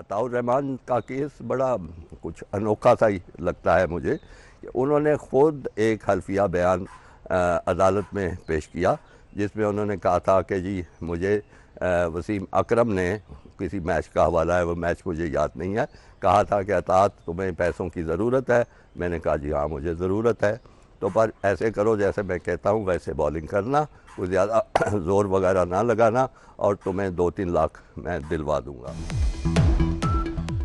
अताउर रहमान का केस बड़ा कुछ अनोखा सा ही लगता है मुझे कि उन्होंने ख़ुद एक हल्फिया बयान अदालत में पेश किया जिसमें उन्होंने कहा था कि जी मुझे वसीम अकरम ने किसी मैच का हवाला है, वो मैच मुझे याद नहीं है, कहा था कि अतात तुम्हें पैसों की ज़रूरत है। मैंने कहा जी हाँ मुझे ज़रूरत है, तो पर ऐसे करो जैसे मैं कहता हूँ वैसे बॉलिंग करना, कुछ ज़्यादा ज़ोर वगैरह ना लगाना और तुम्हें 2-3 लाख मैं दिलवा दूँगा।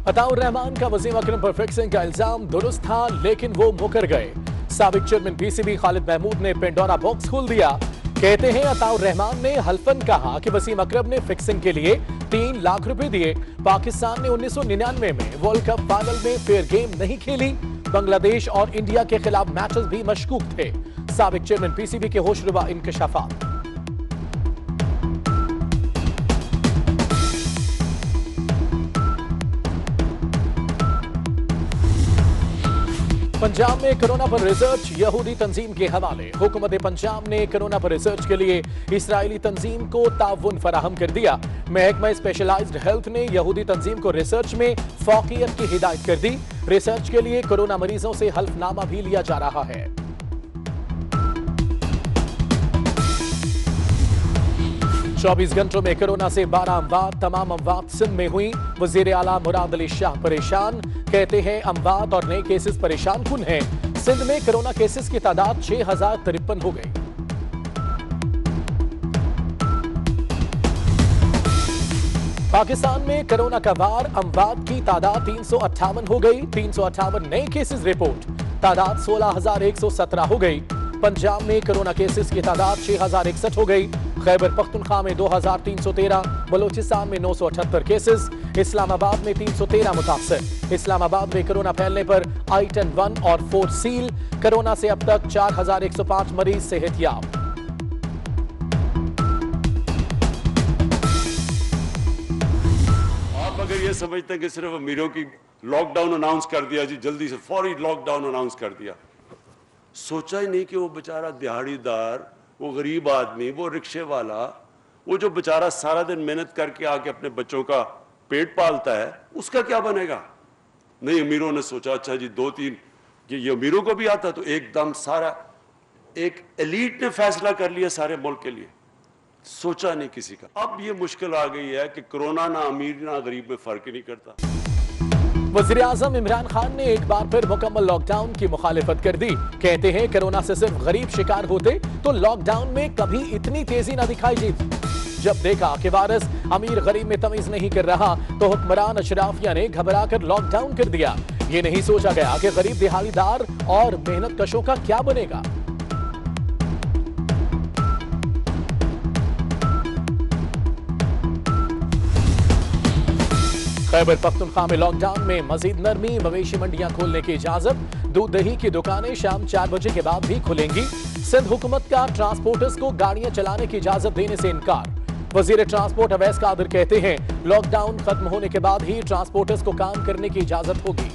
अताउर रहमान का वसीम अकरम पर फिक्सिंग का इल्जाम दुरुस्त था, लेकिन वो मुकर गए। साबिक चेयरमैन पीसीबी खालिद महमूद ने पेंडोरा बॉक्स खोल दिया। कहते हैं अताउर रहमान ने हल्फन कहा कि वसीम अकरम ने फिक्सिंग के लिए 3 लाख रुपए दिए। पाकिस्तान ने 1999 में वर्ल्ड कप फाइनल में फेयर गेम नहीं खेली। बांग्लादेश और इंडिया के खिलाफ मैचेस भी मशकूक थे। साबिक चेयरमैन पीसीबी के होशरुबा इंकशाफात। पंजाब में कोरोना पर रिसर्च यहूदी तंजीम के हवाले। हुकूमत पंजाब ने कोरोना पर रिसर्च के लिए इस्राइली तंजीम को ताउन फराहम कर दिया। महकमा स्पेशलाइज्ड हेल्थ ने यहूदी तंजीम को रिसर्च में फौकियत की हिदायत कर दी। रिसर्च के लिए कोरोना मरीजों से हल्फनामा भी लिया जा रहा है। 24 घंटों में कोरोना से 12 अमवात, तमाम अमवात सिंध में हुई। वजीर आला मुराद अली शाह परेशान, कहते हैं अमवात और नए केसेस परेशान कुन हैं। सिंध में कोरोना केसेस की तादाद 6053 हो गई। पाकिस्तान में कोरोना का वार, अमवात की तादाद 358 हो गई। 358 नए केसेस रिपोर्ट, तादाद 16117 हो गई। पंजाब में कोरोना केसेस की तादाद 6061 हो गई। खैबर पख्तूनख्वा में 2313, बलोचिस्तान में 978 केसेस, इस्लामाबाद में 313 मुतासर। इस्लामाबाद में कोरोना फैलने पर आइटन 1 और 4 सील। कोरोना से अब तक 4105 मरीज सेहतयाब। आप अगर ये समझते हैं कि सिर्फ अमीरों की लॉकडाउन अनाउंस कर दिया जी, जल्दी से फौरी लॉकडाउन अनाउंस कर दिया, सोचा ही नहीं कि वो बेचारा दिहाड़ीदार, वो गरीब आदमी, वो रिक्शे वाला, वो जो बेचारा सारा दिन मेहनत करके आके अपने बच्चों का पेट पालता है, उसका क्या बनेगा। नहीं, अमीरों ने सोचा अच्छा जी 2-3 ये अमीरों को भी आता, तो एकदम सारा एक एलीट ने फैसला कर लिया सारे मुल्क के लिए, सोचा नहीं किसी का। अब ये मुश्किल आ गई है कि कोरोना ना अमीर ना गरीब में फर्क ही नहीं करता। वज़ीर आज़म इमरान खान ने एक बार फिर मुकम्मल लॉकडाउन की मुखालिफत कर दी। कहते हैं कोरोना से सिर्फ गरीब शिकार होते तो लॉकडाउन में कभी इतनी तेजी न दिखाई देती। जब देखा कि वायरस अमीर गरीब में तमीज नहीं कर रहा तो हुक्मरान अशराफिया ने घबराकर लॉकडाउन कर दिया। ये नहीं सोचा गया कि गरीब दिहाड़ीदार और मेहनत कशों का क्या बनेगा। खैबर पख्तूनख्वा में लॉकडाउन में मजीद नरमी, मवेशी मंडियां खोलने की इजाजत। दूध दही की दुकानें शाम 4 बजे के बाद भी खुलेंगी। सिंध हुकूमत का ट्रांसपोर्टर्स को गाड़ियां चलाने की इजाजत देने से इनकार। वजीर ट्रांसपोर्ट अवैस कादिर कहते हैं लॉकडाउन खत्म होने के बाद ही ट्रांसपोर्टर्स को काम करने की इजाजत होगी।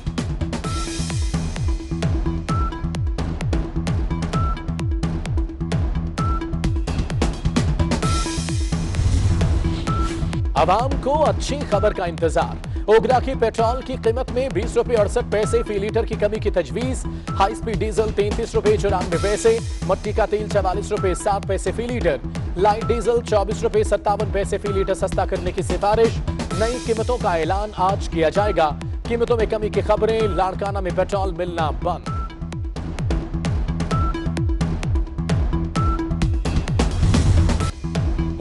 आवाम को अच्छी खबर का इंतजार। ओगरा की पेट्रोल की कीमत में 20 रुपए 68 पैसे फी लीटर की कमी की तजवीज। हाई स्पीड डीजल 33 रुपए 94 पैसे, मट्टी का तेल 44 रुपए 7 पैसे फी लीटर, लाइट डीजल 24 रुपए 57 पैसे फी लीटर सस्ता करने की सिफारिश। नई कीमतों का ऐलान आज किया जाएगा। कीमतों में कमी की खबरें, लाड़काना में पेट्रोल मिलना बंद।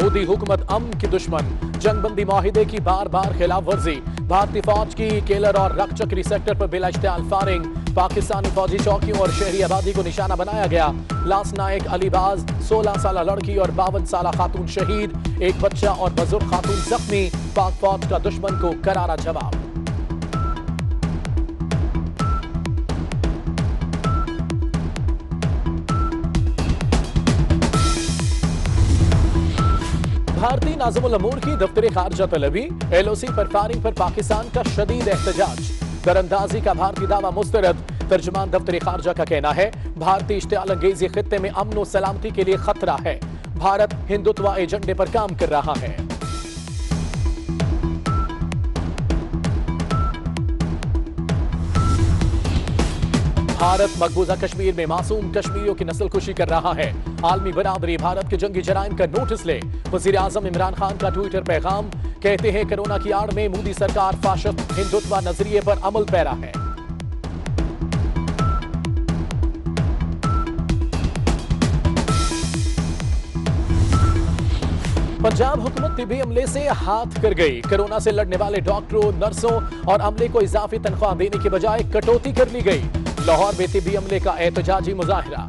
मोदी हुकूमत अमन की दुश्मन, जंगबंदी माहिदे की बार बार खिलाफ वर्जी। भारतीय फौज की केलर और रकचकरी सेक्टर पर बिला इश्तियाल फायरिंग। पाकिस्तानी फौजी चौकियों और शहरी आबादी को निशाना बनाया गया। लास नायक अलीबाज 16 साल लड़की और 52 साल खातून शहीद, एक बच्चा और बुजुर्ग खातून जख्मी। पाक फौज का दुश्मन को करारा जवाब। भारतीय नाज़िमुल अमूर की दफ्तर खारजा तलबी। LOC पर फायरिंग पर पाकिस्तान का शदीद एहतजाज। दरअंदाजी का भारतीय दावा मुस्तरद। तर्जुमान दफ्तर खारजा का कहना है भारतीय इश्तियाल अंगेजी खित्ते में अमन और सलामती के लिए खतरा है। भारत हिंदुत्व एजेंडे पर काम कर रहा है। भारत मकबूजा कश्मीर में मासूम कश्मीरियों की नस्लकुशी कर रहा है। आलमी बराबरी भारत के जंगी जराइम का नोटिस ले। वजीर आजम इमरान खान का ट्विटर पैगाम, कहते हैं कोरोना की आड़ में मोदी सरकार फाशिस्ट हिंदुत्व नजरिए पर अमल पैरा है। पंजाब हुकूमत तिब्बी अमले से हाथ कर गई। कोरोना से लड़ने वाले डॉक्टरों, नर्सों और अमले को इजाफी तनख्वाह देने के बजाय कटौती कर ली गई। लाहौर में तिब्बी अमले का एहतजाजी मुजाहिरा।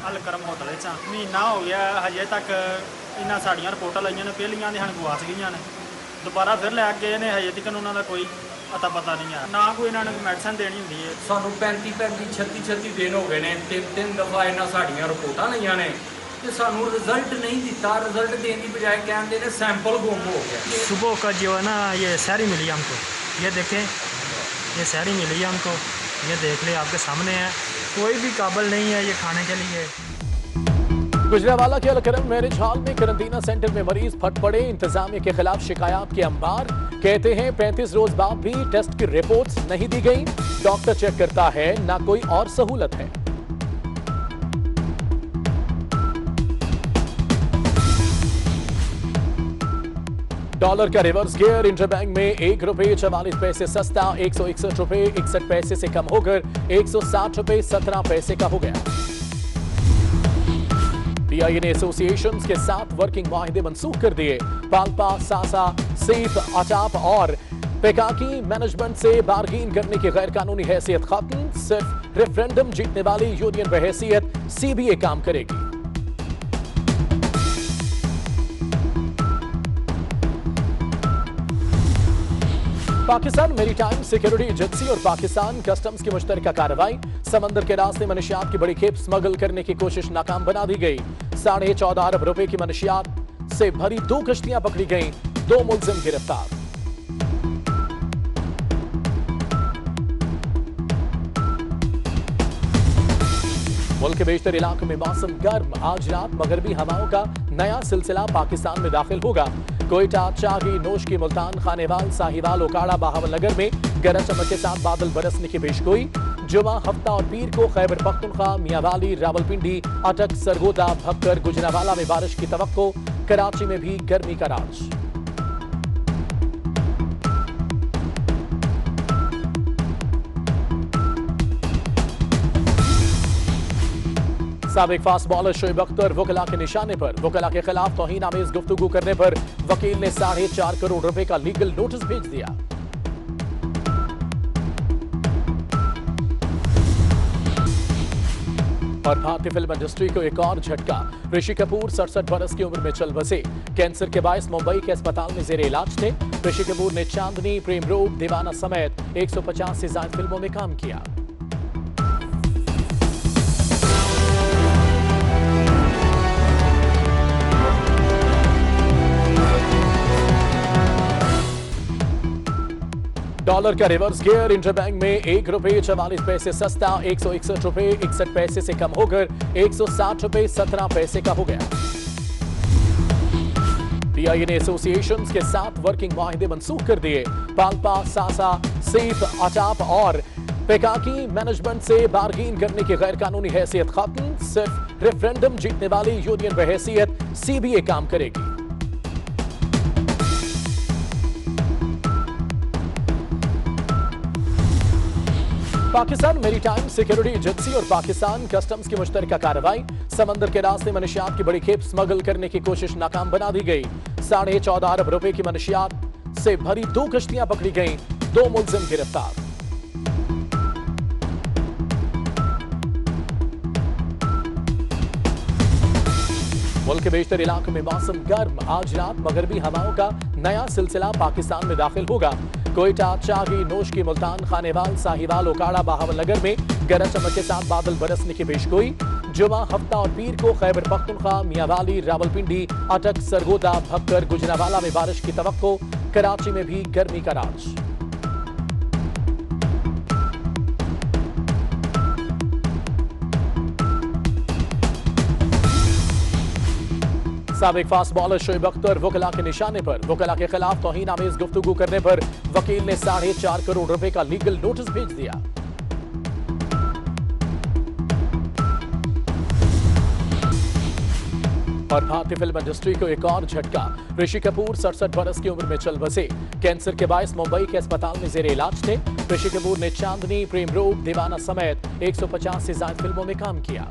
अलकरम होटल महीना हो गया हजे तक इन्ना साड़ियां रिपोर्टां लाइया ने पहलियां दी गवाच गई ने, दोबारा फिर लै गए ने, हजे तक उन्होंने कोई अता पता नहीं है, ना कोई इन्होंने मैडिसन देनी होंगी है। सानू 35-36 दिन हो गए ने, 3 दफा इन्होंने साड़ियां रिपोर्टां लईयां ने ते सानू रिजल्ट नहीं दिता। रिजल्ट देने की बजाय कहते हैं सैंपल गुम हो गया। सुबह का जो है ना ये सहरी मिली हमको, ये देखें, ये सहरी मिली है हमको, ये देख ले आपके सामने है, कोई भी काबिल नहीं है ये खाने के लिए। गुजरावाला के अलकरम मैरिज हॉल में करंटीना सेंटर में मरीज फट पड़े। इंतजामिया के खिलाफ शिकायत के अंबार। कहते हैं 35 रोज बाद भी टेस्ट की रिपोर्ट्स नहीं दी गई। डॉक्टर चेक करता है, ना कोई और सहूलत है। डॉलर का रिवर्स गियर। इंटरबैंक में ₹1.44 सस्ता, 161 रुपए 61 पैसे से कम होकर ₹160 17 का हो गया। PIA ने एसोसिएशंस के 7 वर्किंग माहिदे मंसूख कर दिए। पाल्पा, सासा, सीप, अचाप और पेकाकी मैनेजमेंट से बारगीन करने की गैर कानूनी हैसियत खत्म। सिर्फ रेफरेंडम जीतने वाली यूनियन बहैसियत CBA काम करेगी। पाकिस्तान मेरीटाइम सिक्योरिटी एजेंसी और पाकिस्तान कस्टम्स की मुश्तरका कार्रवाई। समंदर के रास्ते मनशियात की बड़ी खेप स्मगल करने की कोशिश नाकाम बना दी गई। 14.5 अरब रुपए की मनशियात से भरी 2 कश्तियां पकड़ी गईं। 2 मुलजिम गिरफ्तार। मुल्क के बेशतर इलाकों में मौसम गर्म। आज रात मगरबी हवाओं का नया सिलसिला पाकिस्तान में दाखिल होगा। कोयटा, चागी, नोश की, मुल्तान, खानेवाल, साहिवाल, ओकाड़ा, बहावलनगर में गरज चमक के साथ बादल बरसने की पेशगोई। जुमा, हफ्ता और पीर को खैबर पख्तूनख्वा, मियांवाली, रावलपिंडी, अटक, सरगोदा, भक्कर, गुजरावाला में बारिश की तवक्को। कराची में भी गर्मी का राज। साबिक फास्ट बॉलर शोएब अख्तर वकला के निशाने पर। वकला के खिलाफ तौहीन आमेज गुफ्तगू करने पर वकील ने ₹4.5 करोड़ रुपए का लीगल नोटिस भेज दिया। और भारतीय फिल्म इंडस्ट्री को एक और झटका। ऋषि कपूर 67 बरस की उम्र में चल बसे। कैंसर के बायस मुंबई के अस्पताल में जेर इलाज थे। ऋषि कपूर ने चांदनी, प्रेम रोग, दीवाना समेत 150 से ज्यादा फिल्मों में काम किया। डॉलर का रिवर्स गियर। इंटरबैंक में ₹1.44 सस्ता, 161 रुपए 61 पैसे से कम होकर ₹160 17 का हो गया। PIA ने एसोसिएशंस के 7 वर्किंग माहिदे मंसूख कर दिए। पाल्पा, सासा, सीप, अचाप और पेकाकी मैनेजमेंट से बारगीन करने की गैर कानूनी हैसियत खत्म। सिर्फ रेफरेंडम जीतने वाली यूनियन बहैसियत CBA काम करेगी। पाकिस्तान मेरीटाइम सिक्योरिटी एजेंसी और पाकिस्तान कस्टम्स की मुश्तरका कार्रवाई। समंदर के रास्ते मनशियात की बड़ी खेप स्मगल करने की कोशिश नाकाम बना दी गई। 14.5 अरब रुपए की मनशियात से भरी 2 कश्तियां पकड़ी गईं। 2 मुलजिम गिरफ्तार। मुल्क के बेशतर इलाकों में मौसम गर्म। आज रात मगरबी हवाओं का नया सिलसिला पाकिस्तान में दाखिल होगा। कोयटा, चागी, नोश की, मुल्तान, खानेवाल, साहिवाल, ओकाड़ा, बहावलनगर में गरज चमक के साथ बादल बरसने की पेशगोई। जुमा, हफ्ता और पीर को खैबर पख्तूनख्वा, मियांवाली, रावलपिंडी, अटक, सरगोदा, भक्कर, गुजरावाला में बारिश की तवक्को। कराची में भी गर्मी का राज। साबिक फास्ट बॉलर शोएब अख्तर वकला के निशाने पर, वकला के खिलाफ तौहीन आमेज गुफ्तगू करने पर वकील ने 4.5 करोड़ रुपए का लीगल नोटिस भेज दिया। और भारतीय फिल्म इंडस्ट्री को एक और झटका। ऋषि कपूर 67 बरस की उम्र में चल बसे। कैंसर के बायस मुंबई के अस्पताल में जेर इलाज थे। ऋषि कपूर ने चांदनी, प्रेम रोग, दीवाना समेत 150 से ज्यादा फिल्मों में काम किया।